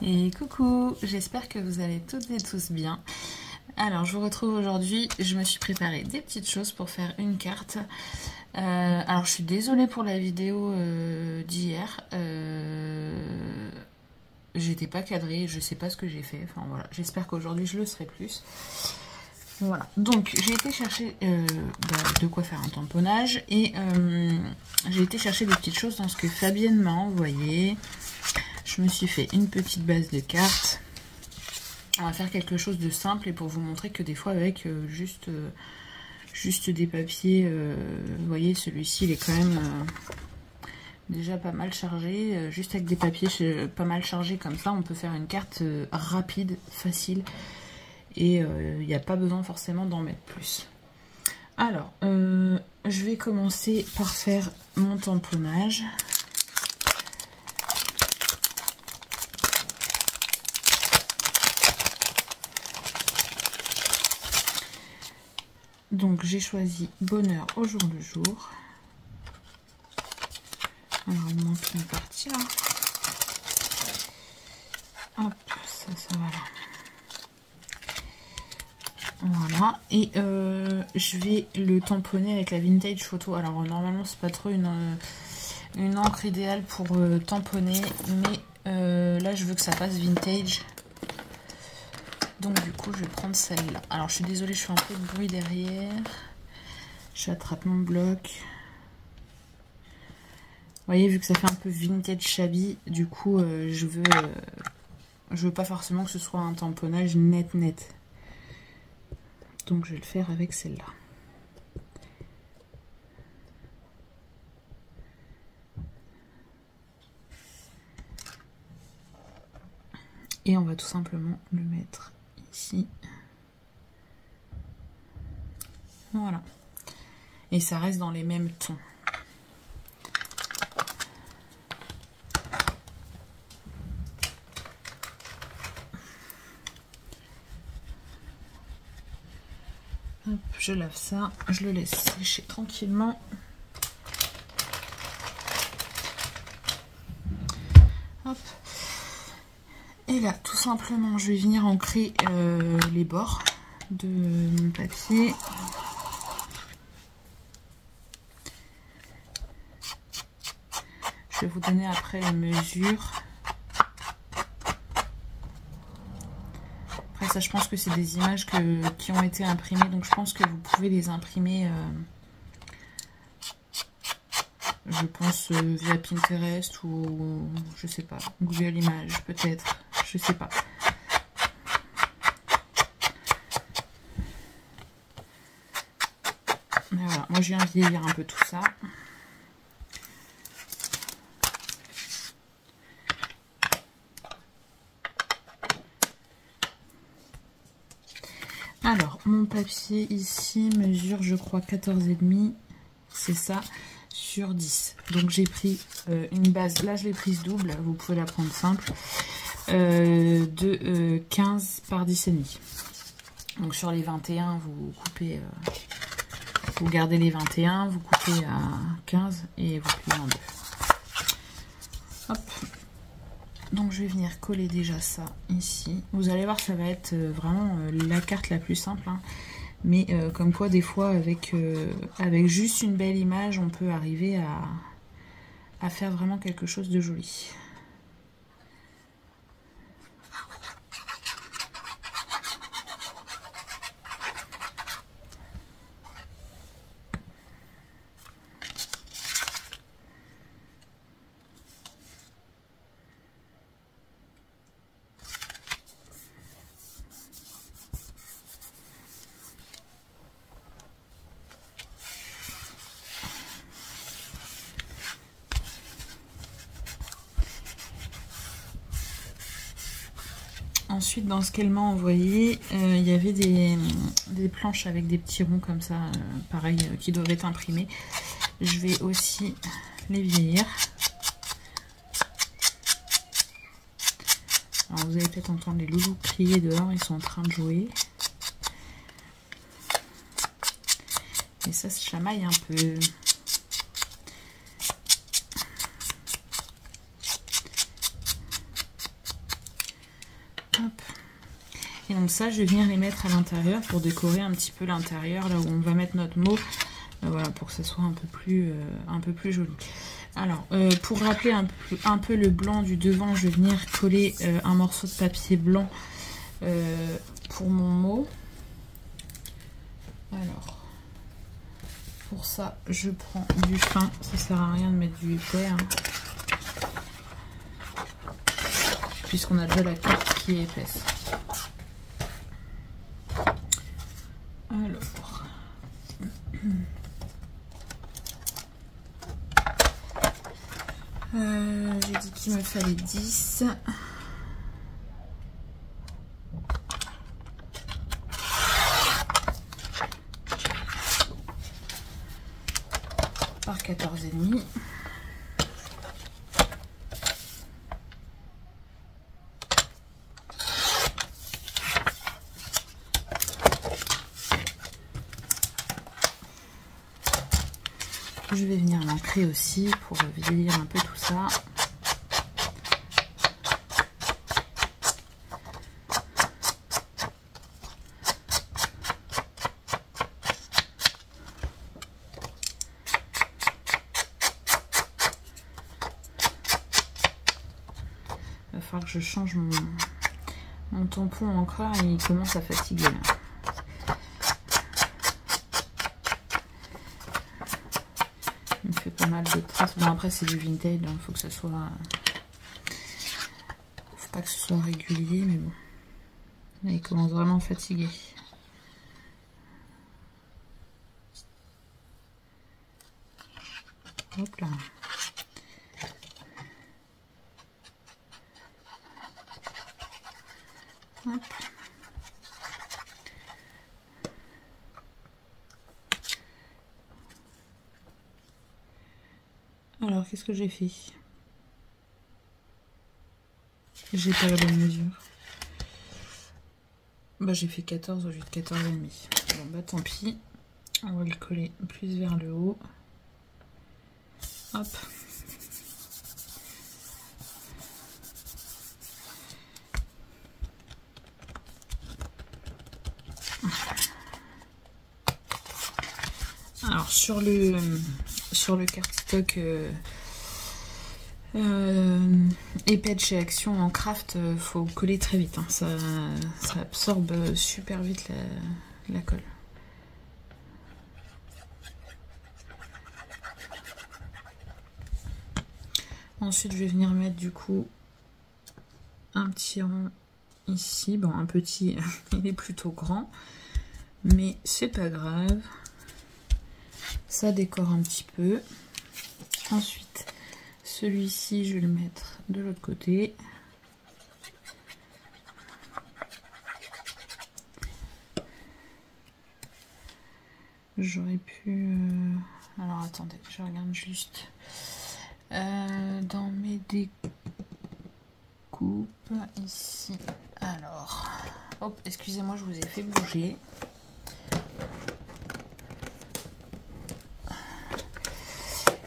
Et coucou, j'espère que vous allez toutes et tous bien. Alors je vous retrouve aujourd'hui, je me suis préparé des petites choses pour faire une carte. Alors je suis désolée pour la vidéo d'hier, j'étais pas cadrée, je sais pas ce que j'ai fait, enfin voilà, j'espère qu'aujourd'hui je le serai plus. Voilà, donc j'ai été chercher de quoi faire un tamponnage et j'ai été chercher des petites choses dans ce que Fabienne m'a envoyé. Je me suis fait une petite base de cartes. On va faire quelque chose de simple et pour vous montrer que des fois avec juste des papiers, vous voyez celui-ci il est quand même déjà pas mal chargé. Juste avec des papiers pas mal chargés comme ça, on peut faire une carte rapide, facile. Et il n'y a pas besoin forcément d'en mettre plus. Alors, je vais commencer par faire mon tamponnage. Donc j'ai choisi bonheur au jour le jour. Alors il manque une partie là. Hop, ça va là. Voilà, et je vais le tamponner avec la Vintage Photo. Alors normalement c'est pas trop une encre idéale pour tamponner, mais là je veux que ça passe vintage. Donc du coup je vais prendre celle-là. Alors je suis désolée, je fais un peu de bruit derrière. J'attrape mon bloc. Vous voyez, vu que ça fait un peu vintage shabby, du coup je veux pas forcément que ce soit un tamponnage net. Donc je vais le faire avec celle-là. Et on va tout simplement le mettre ici. Voilà. Et ça reste dans les mêmes tons. Hop, je lave ça, je le laisse sécher tranquillement. Hop. Et là, tout simplement, je vais venir ancrer les bords de mon papier. Je vais vous donner après les mesures. Après ça, je pense que c'est des images qui ont été imprimées, donc je pense que vous pouvez les imprimer, je pense, via Pinterest ou, je sais pas, Google Images peut-être, je sais pas. Mais voilà, moi je viens vieillir un peu tout ça. Alors, mon papier ici mesure, je crois, 14,5, c'est ça, sur 10. Donc j'ai pris une base, là je l'ai prise double, vous pouvez la prendre simple, de 15 par 10,5. Donc sur les 21, vous coupez, vous gardez les 21, vous coupez à 15 et vous pliez en deux. Hop. Donc je vais venir coller déjà ça ici. Vous allez voir, ça va être vraiment la carte la plus simple. Hein. Mais comme quoi, des fois, avec juste une belle image, on peut arriver à faire vraiment quelque chose de joli. Ensuite, dans ce qu'elle m'a envoyé, il y avait des planches avec des petits ronds comme ça, pareil, qui doivent être imprimés. Je vais aussi les vieillir. Alors, vous allez peut-être entendre les loulous crier dehors, ils sont en train de jouer. Et ça se chamaille un peu. Hop. Et donc ça, je vais venir les mettre à l'intérieur pour décorer un petit peu l'intérieur, là où on va mettre notre mot. Voilà, pour que ça soit un peu plus joli. Alors, pour rappeler un peu le blanc du devant, je vais venir coller un morceau de papier blanc pour mon mot. Alors, pour ça, je prends du fin. Ça sert à rien de mettre du épais, hein, puisqu'on a déjà la carte qui est épaisse. Alors, j'ai dit qu'il me fallait 10. Par 14,5. Je vais venir l'ancrer aussi pour vieillir un peu tout ça. Il va falloir que je change mon tampon encreur, il commence à fatiguer là. Pas mal de traces. Bon, après c'est du vintage, il faut que ça soit, faut pas que ce soit régulier, mais bon, là il commence vraiment à fatiguer. Hop là. Hop. Alors, qu'est-ce que j'ai fait? J'ai pas la bonne mesure. Bah, j'ai fait 14 au lieu de 14,5. Bon, bah, tant pis. On va le coller plus vers le haut. Hop. Alors, sur le cardstock épais de chez Action en craft, faut coller très vite, hein. Ça absorbe super vite la colle. Ensuite je vais venir mettre du coup un petit rond ici. Bon, un petit, il est plutôt grand, mais c'est pas grave, ça décore un petit peu. Ensuite celui-ci, je vais le mettre de l'autre côté. J'aurais pu... Alors attendez, je regarde juste dans mes découpes ici. Alors, hop, excusez-moi, je vous ai fait bouger.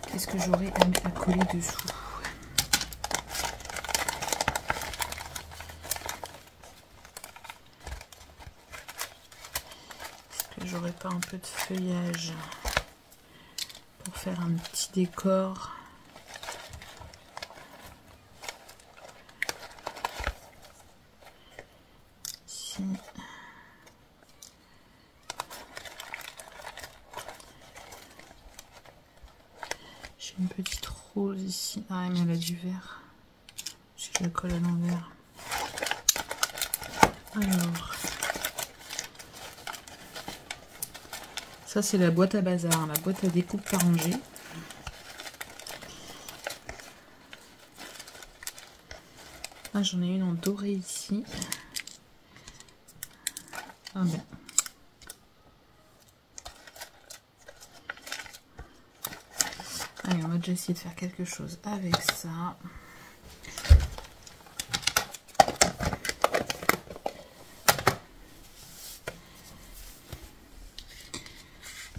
Qu'est-ce que j'aurais à coller dessous? Est-ce que j'aurais pas un peu de feuillage pour faire un petit décor? Ici. J'ai une petite rose ici. Ah, mais elle a du vert. Si je la colle à l'envers. Alors. Ça, c'est la boîte à bazar, la boîte à découpe par rangée. Ah, j'en ai une en doré ici. Ah ben. Allez, on va déjà essayer de faire quelque chose avec ça.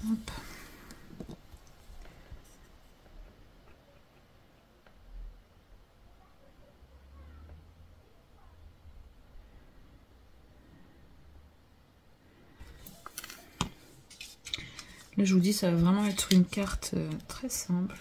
Hop. Là, je vous dis, ça va vraiment être une carte très simple.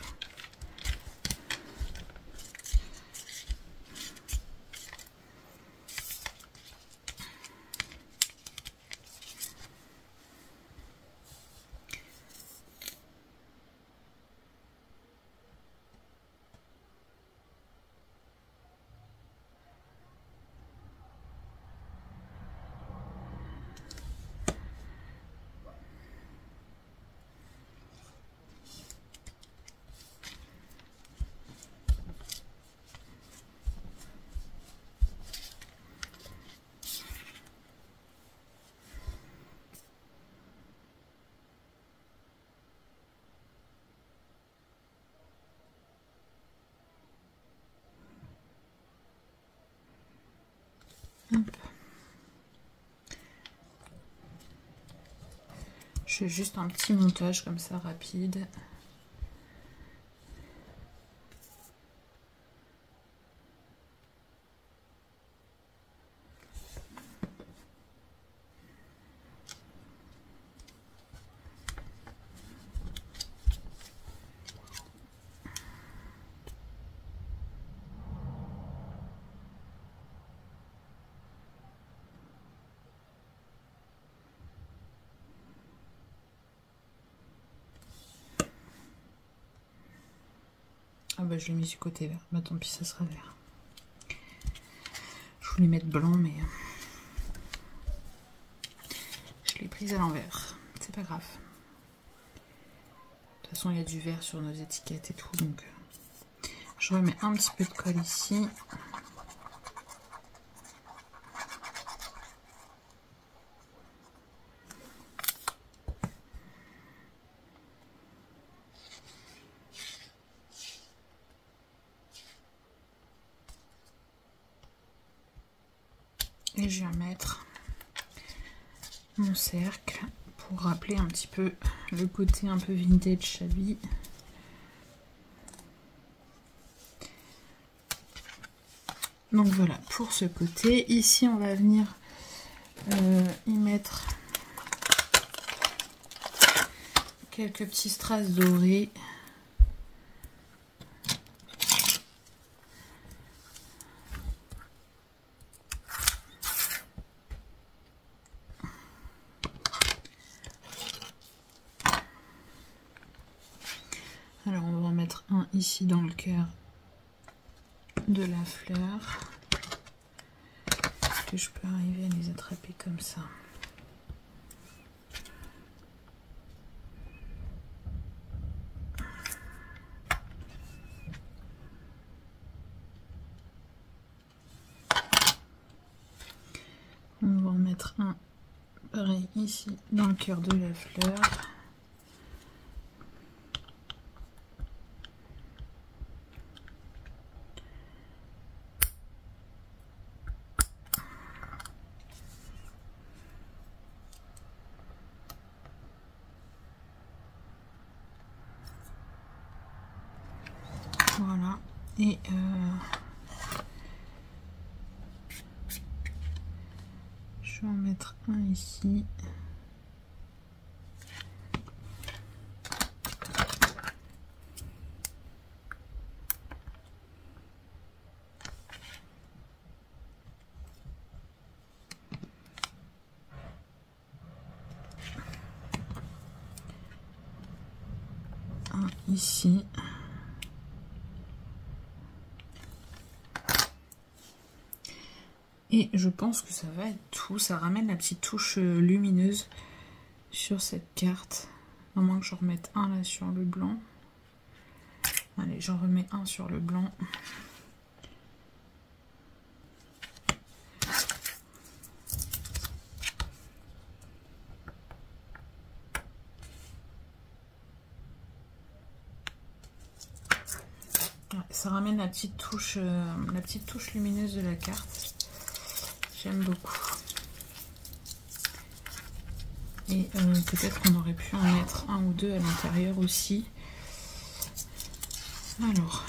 Hop. Je fais juste un petit montage comme ça rapide. Ah bah je l'ai mis du côté vert. Bah tant pis, ça sera vert. Je voulais mettre blanc, mais je l'ai prise à l'envers. C'est pas grave. De toute façon, il y a du vert sur nos étiquettes et tout, donc je remets un petit peu de colle ici. Et je vais mettre mon cercle pour rappeler un petit peu le côté un peu vintage shabby. Donc voilà pour ce côté. Ici on va venir y mettre quelques petits strass dorés. Alors on va en mettre un ici dans le cœur de la fleur. Est-ce que je peux arriver à les attraper comme ça? On va en mettre un pareil ici dans le cœur de la fleur. Voilà, et je vais en mettre un ici. Un ici. Et je pense que ça va être tout. Ça ramène la petite touche lumineuse sur cette carte. À moins que j'en remette un là sur le blanc. Allez, j'en remets un sur le blanc. Ça ramène la petite touche lumineuse de la carte. J'aime beaucoup. Et peut-être qu'on aurait pu en mettre un ou deux à l'intérieur aussi. Alors.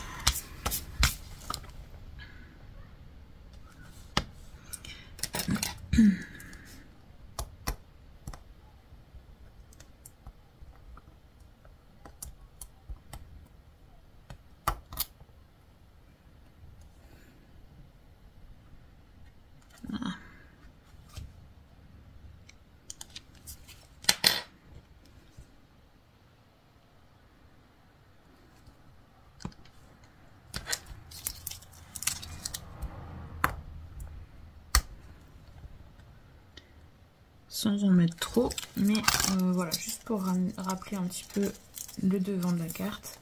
sans en mettre trop, mais voilà, juste pour rappeler un petit peu le devant de la carte.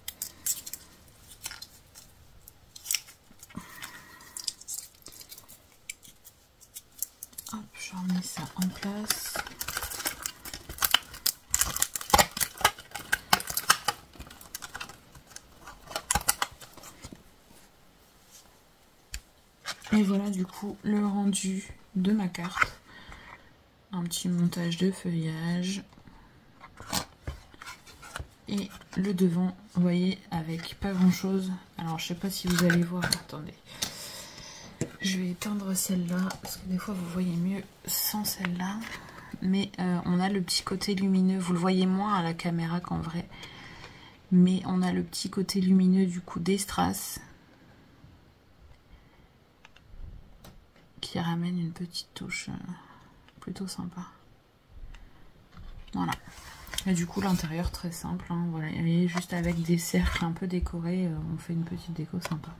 Hop, je remets ça en place. Et voilà du coup le rendu de ma carte. Un petit montage de feuillage. Et le devant, vous voyez, avec pas grand chose. Alors je sais pas si vous allez voir, attendez. Je vais éteindre celle-là, parce que des fois vous voyez mieux sans celle-là. Mais on a le petit côté lumineux, vous le voyez moins à la caméra qu'en vrai. Mais on a le petit côté lumineux du coup des strass. Qui ramène une petite touche plutôt sympa. Voilà. Et du coup l'intérieur très simple, hein, voilà. Et juste avec des cercles un peu décorés, on fait une petite déco sympa.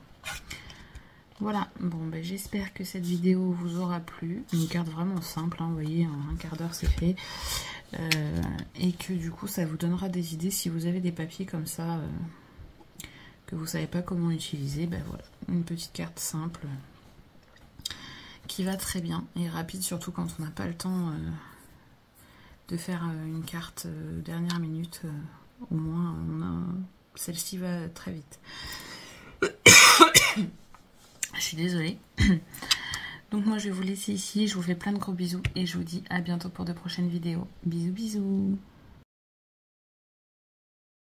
Voilà, bon ben j'espère que cette vidéo vous aura plu. Une carte vraiment simple, hein, vous voyez, en un quart d'heure c'est fait. Et que du coup ça vous donnera des idées si vous avez des papiers comme ça que vous savez pas comment utiliser. Ben voilà, une petite carte simple qui va très bien et rapide, surtout quand on n'a pas le temps de faire une carte dernière minute. Au moins celle-ci va très vite. Je suis désolée. Donc moi je vais vous laisser ici, je vous fais plein de gros bisous et je vous dis à bientôt pour de prochaines vidéos. Bisous bisous.